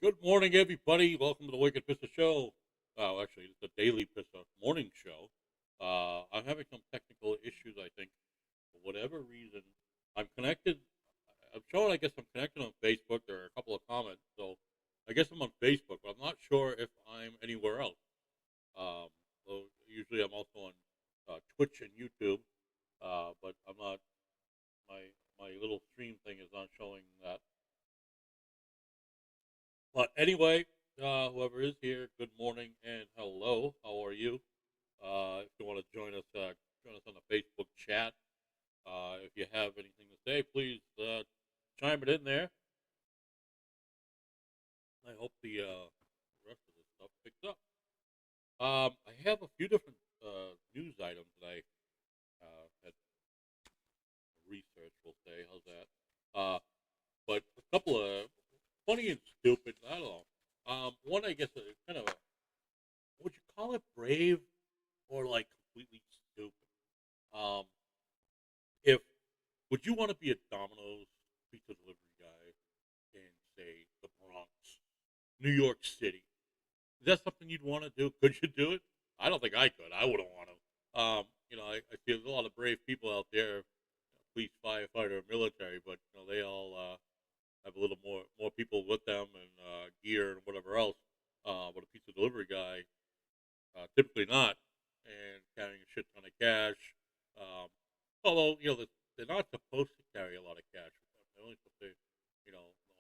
Good morning, everybody. Welcome to the Wicked Pissah Show. Actually, it's the Daily Pissah Morning Show. I'm having some technical issues, I think. For whatever reason, I'm connected. I'm showing, I guess I'm connected on Facebook. There are a couple of comments. So I guess I'm on Facebook, but I'm not sure if I'm anywhere else. Um, so usually I'm also on Twitch and YouTube, but I'm not. My little stream thing is not showing that. But anyway, whoever is here, good morning and hello. How are you? If you want to join us on the Facebook chat. If you have anything to say, please chime it in there. I hope the rest of this stuff picks up. I have a few different news items that I had researched. We'll say, how's that? But a couple of funny and stupid. I don't know. One, I guess, kind of would you call it brave or like completely stupid? Um, if would you want to be a Domino's pizza delivery guy in say the Bronx, New York City? Is that something you'd want to do? Could you do it? I don't think I could. I wouldn't want to. I see there's a lot of brave people out there, police, firefighter, military, but they all have a little more people with them and gear and whatever else. But a pizza delivery guy, typically not, and carrying a shit ton of cash. Um, Although they're not supposed to carry a lot of cash. They're only supposed to,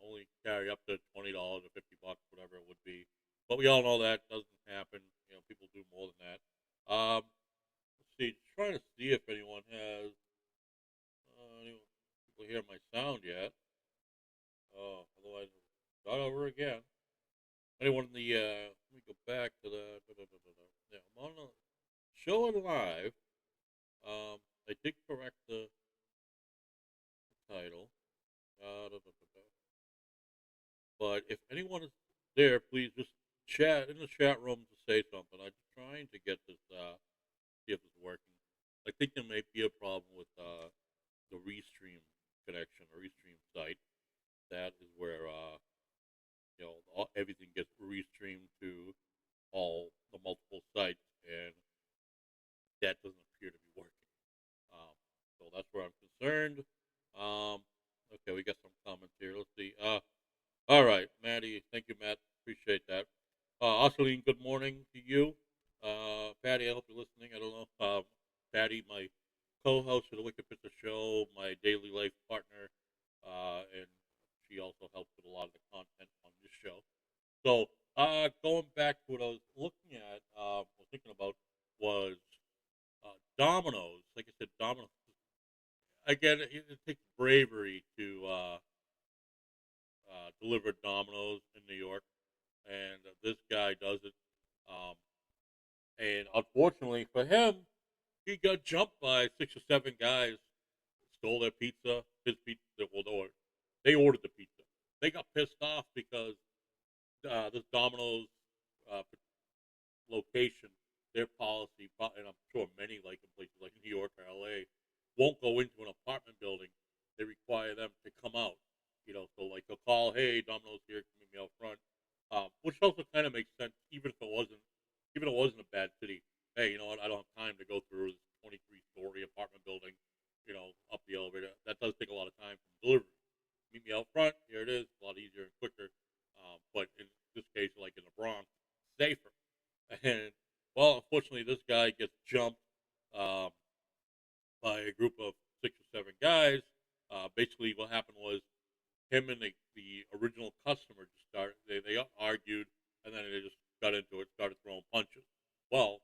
only carry up to $20 or $50, whatever it would be. But we all know that doesn't happen. People do more than that. Let's see. Trying to see if anyone has anyone people hear my sound yet. Oh, otherwise, start over again. Anyone in the let me go back to the yeah, I'm on the show it live. I did correct the title. But if anyone is there, please just chat in the chat room to say something. I'm trying to get this, see if it's working. I think there may be a problem with the Restream connection, or Restream site. That is where everything gets restreamed to all the multiple sites, and that doesn't appear to be working. Um, so that's where I'm concerned. Um, okay, we got some comments here. Let's see. All right, Maddie. Thank you, Matt. Appreciate that. Osceline, good morning to you. Patty, I hope you're listening. I don't know. Patty, my co-host of the Wicked Pizza Show, my daily life partner, and she also helps with a lot of the content on this show. So, going back to what I was looking at, was thinking about was Domino's. Like I said, Domino's. Again, it takes bravery to deliver Domino's in New York, and this guy does it. Um, and unfortunately for him, he got jumped by 6 or 7 guys, stole their pizza. His pizza, well, no, they ordered the pizza. They got pissed off because this Domino's uh, location, their policy, and I'm sure many like in places like New York or LA, won't go into an apartment building. They require them to come out. So like they'll call, hey, Domino's here, can meet me out front. Which also kind of makes sense, even if it wasn't a bad city. Hey, you know what? I don't have time to go through this 23-story apartment building, up the elevator. That does take a lot of time from delivery. Meet me out front. Here it is. A lot easier and quicker. But in this case, like in the Bronx, safer. And well, unfortunately, this guy gets jumped um, by a group of 6 or 7 guys. Basically, what happened was him and the original customer just started. They argued, and then they just got into it, started throwing punches. Well,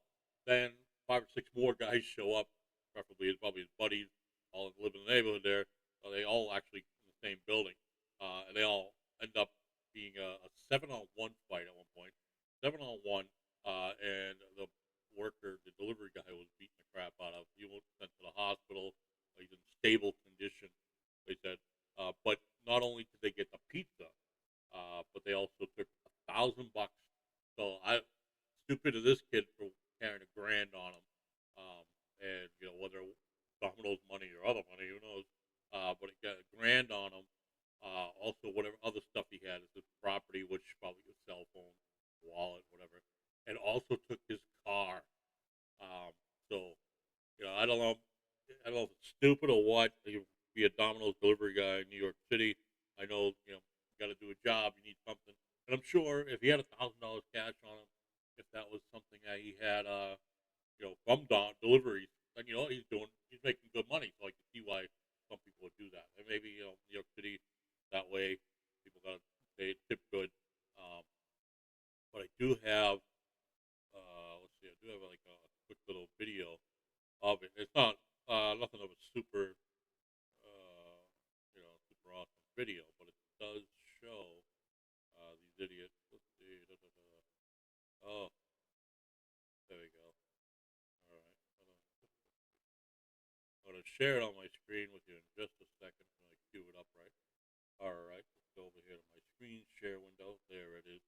then 5 or 6 more guys show up, preferably probably his buddies, all live in the neighborhood there. They all actually in the same building, and they all end up being a 7-on-1 fight at one point. 7-on-1, and the worker, the delivery guy, was beating the crap out of. He was sent to the hospital. He's in stable condition. They said, but not only did they get the pizza, but they also took $1,000. So stupid of this kid for carrying $1,000 on him, and whether Domino's money or other money, who knows? But he got $1,000 on him. Also, whatever other stuff he had his property, which probably his cell phone, wallet, whatever, and also took his car. Um, so I don't know. I don't know if it's stupid or what. You be a Domino's delivery guy in New York City. I know you got to do a job. You need something, and I'm sure if he had $1,000 cash on him, if that was something that he had, from deliveries, then he's making good money. So I can see why some people would do that. And maybe New York City that way, people got to pay tip good. Um, but I do have, let's see, I do have like a quick little video of it. It's not nothing of a super, super awesome video, but it does show these idiots. Let's see. Da, da, da. Oh, there we go. All right. I'm going to share it on my screen with you in just a second when I cue it up right. All right. Let's go over here to my screen share window. There it is.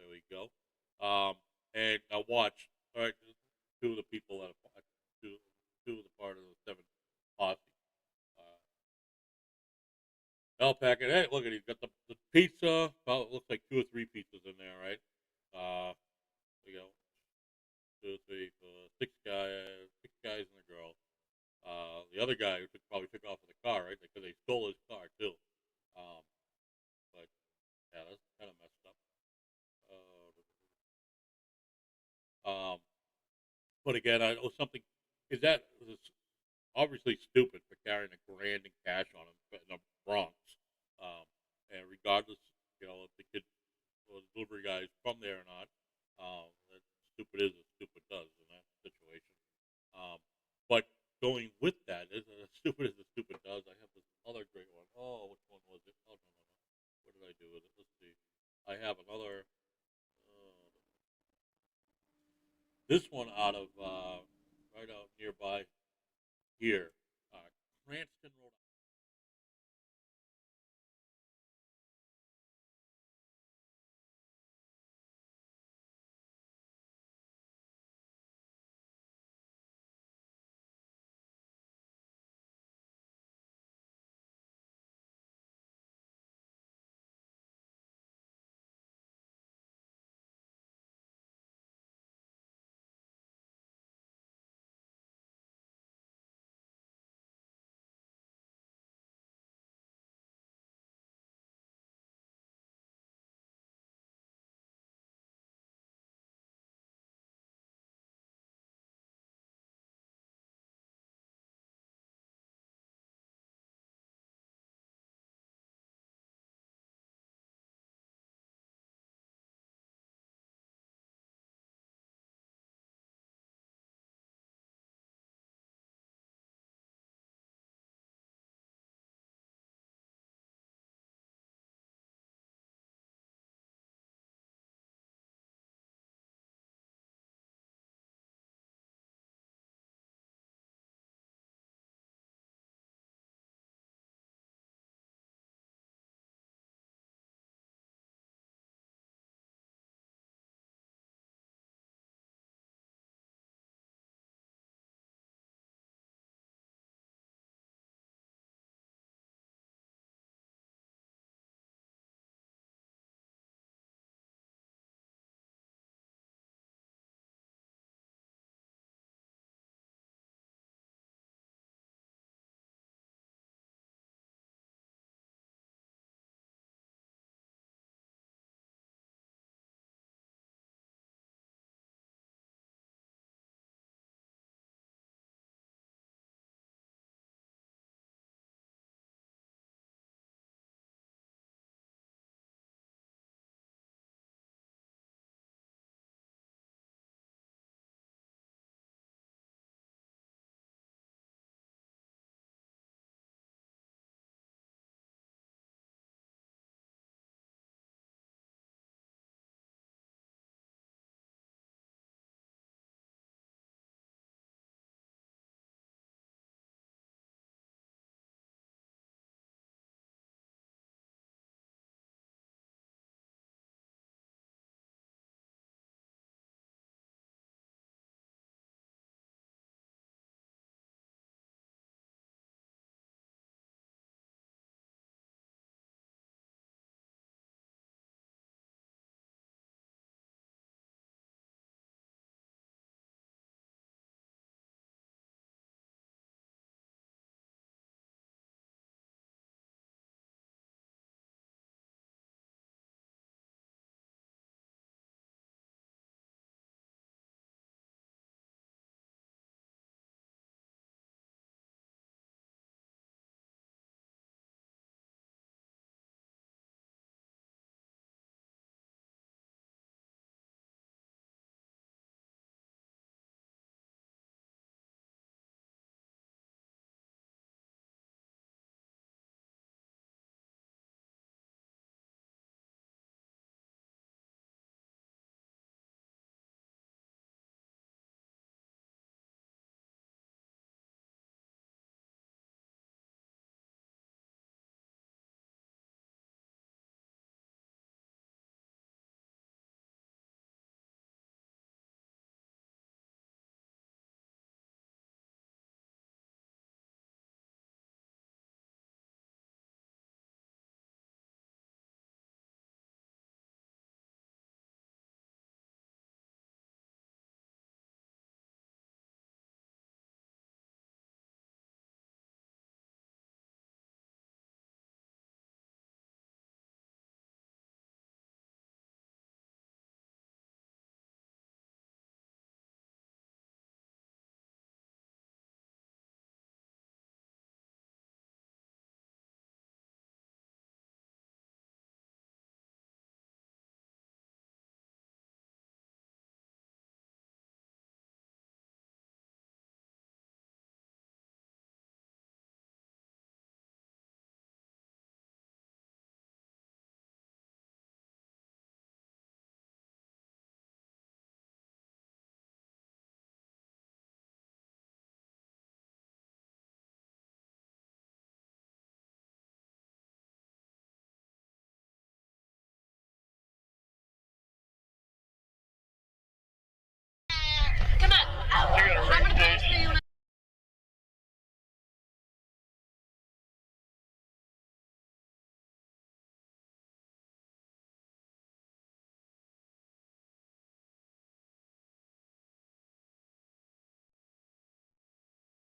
There we go. And now watch. All right. Two of the people that are two of the part of the seven posse. Uh, Bell packet. Hey, look at he's got the pizza. Well, it looks like two or three pizzas in there, right? We go two, three, four, six guys and a girl. The other guy probably took off with the car, right? Because they stole his car too. Um, but yeah, that's kind of messed up. But again, I know something is that was obviously stupid for carrying $1,000 in cash on him in the Bronx. Um, and regardless, if the kid or the delivery guy is from there or not, that stupid is as stupid does in that situation. Um, but going with that, as stupid as the stupid does, I have this other great one. Oh, which one was it? Oh, no, no, no. What did I do with it? Let's see. I have another. This one out of right out nearby here, Cranston, Rhode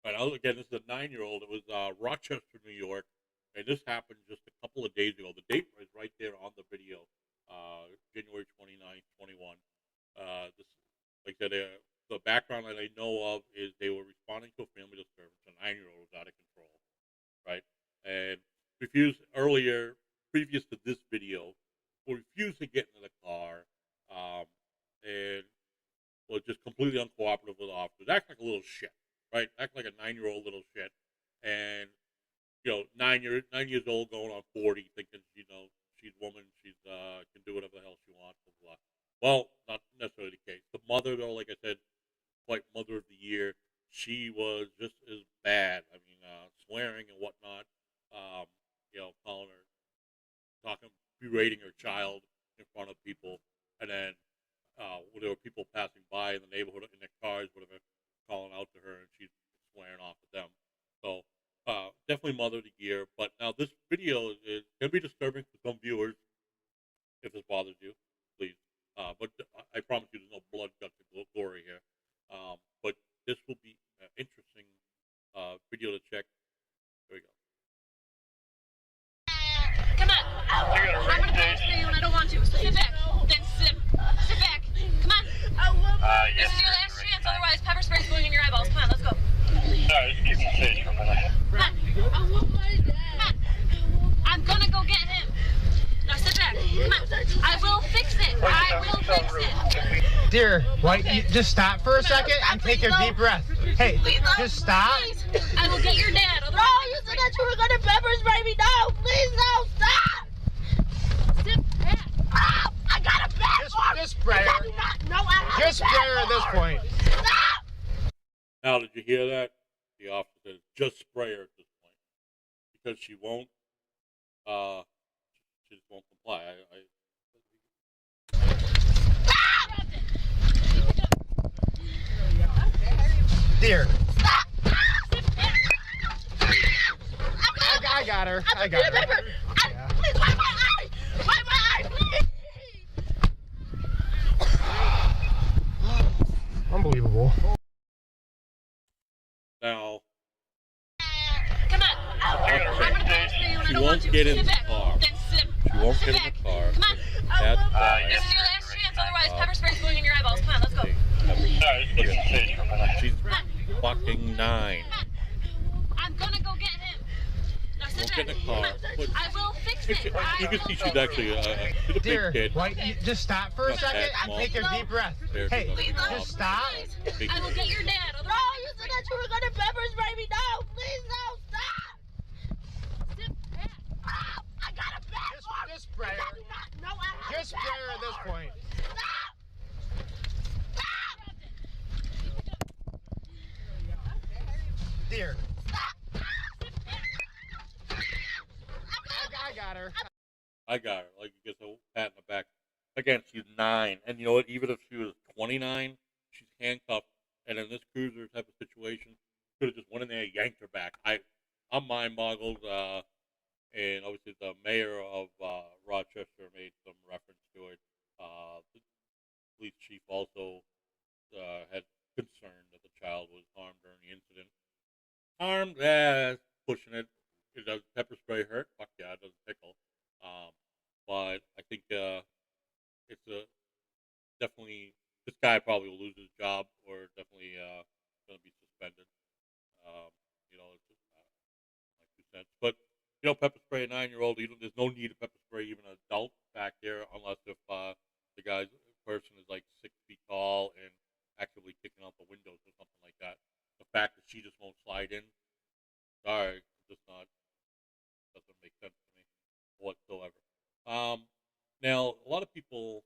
Right. Again, this is a 9-year-old. It was Rochester, New York, and this happened just a couple of days ago. The date is right there on the video, January 29th, 21. This, like I said, the background that I know of is they were responding to a family disturbance. A 9-year-old was out of control, right? And refused earlier, previous to this video, refused to get into the car, um, and was just completely uncooperative with officers. Acting like a little shit, right? Acting like a 9-year-old little shit, and 9 years old, going on 40, thinking she's a woman, she's can do whatever the hell she wants. Blah, blah, blah. Well, not necessarily the case. The mother, though, like I said, quite mother of the year. She was just as bad. I mean, swearing and whatnot. Um, calling her, talking, berating her child in front of people, and then when there were people passing by in the neighborhood in their cars, whatever, calling out to her, and she's swearing off at them. So definitely mother of the year. But now this video is going to be disturbing for some viewers. If this bothers you, please. But I promise you, there's no blood, guts, and glory here. But this will be an interesting video to check. There we go. Come on. I'm going to pepper spray you and I don't want to. So sit back. Then sit back. Come on. This is your last chance. Otherwise, pepper spray's going in your eyeballs. Come on, let's go. Sorry, just keep me safe for a minute. Come on. I want my dad. Come on. I'm going to go get him. Now sit back. Come on. I will fix it. I will fix it. Dear, okay. Just stop for a second and take a deep breath. Hey, just stop. Please. I will get your dad. No, you said that you were going to pepper spray me. No, please, no, stop. Sit back. Oh, I got a bad one. Just spray her. No, I just spray her at this point. Stop. Now, did you hear that? The officer says, just spray her at this point. Because she won't, she just won't comply. Dear. I got her. I got her. Yeah. Please wipe my eye. Wipe my eye, please. Unbelievable. Now, come on. I'm going to pepper spray you and I don't want to. Get in sit the back. car. Then she won't sit get back. in the car. Come on. That's This is your last chance. Otherwise, pepper spray's going in your eyeballs. Come on, let's go. Sorry, just keep me safe for a minute. She's fucking 9. I'm going to go get him. Now sit Won't get back. in the car. But I will fix it. you can see she's actually she's a Dear, big kid. just stop for a Not second that and small. take a deep breath. Hey, just stop. I will get your dad. No, you said that you were going to pepper spray me. No, please, no, stop. Sit back. Oh, I got a bad one. Just spray her. No, I Just spray her at this point. Stop. Dear. I got her. I got her. Like, you get a pat in the back. Again, she's 9. And you know what? Even if she was 29, she's handcuffed. And in this cruiser type of situation, could have just went in there and yanked her back. I'm mind boggled. And obviously, the mayor of Rochester made some reference to it. The police chief also had concern that the child was harmed during the incident. Harmed, pushing it. It does pepper spray hurt? Fuck yeah, it doesn't tickle. But I think it's definitely, this guy probably will lose his job or definitely going to be suspended. It's just my 2 cents. But pepper spray a 9-year-old. There's no need to pepper spray even an adult back there unless if the person is like 6 feet tall and actively kicking out the windows or something like that. The fact that she just won't slide in, sorry, just not, doesn't make sense to me whatsoever. Now, a lot of people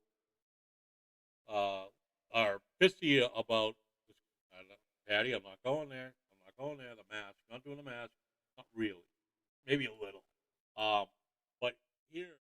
are pissy about this. Patty, I'm not going there. I'm not going there. The mask. I'm not doing the mask. Not really. Maybe a little. But here.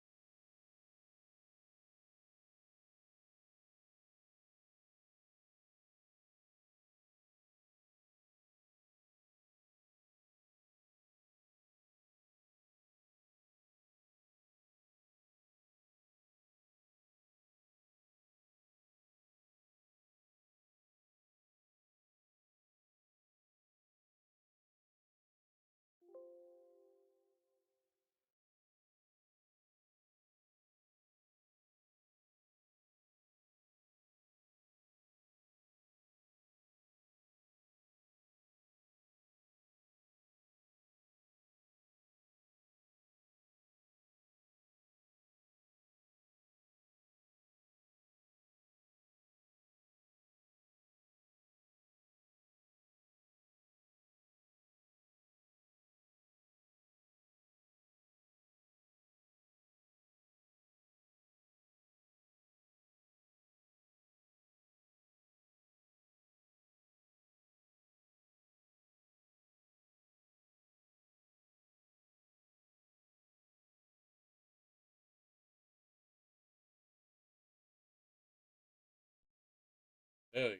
There you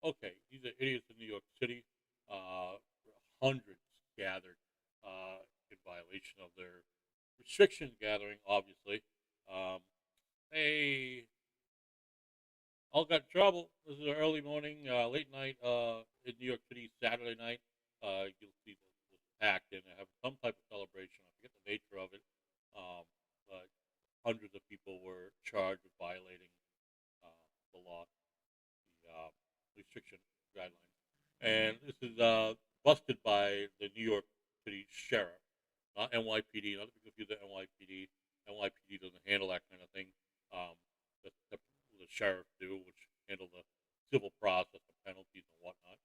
go. Okay, these are idiots in New York City. Hundreds gathered in violation of their restriction gathering, obviously. Um, they all got in trouble. This is an early morning, late night in New York City, Saturday night. You'll see this packed in. They have some type of celebration. I forget the nature of it. But hundreds of people were charged with violating the law, the restriction guidelines. And this is busted by the New York City Sheriff, not NYPD, not to be confused with NYPD. NYPD doesn't handle that kind of thing. Um, the sheriff do, which handle the civil process, the penalties and whatnot.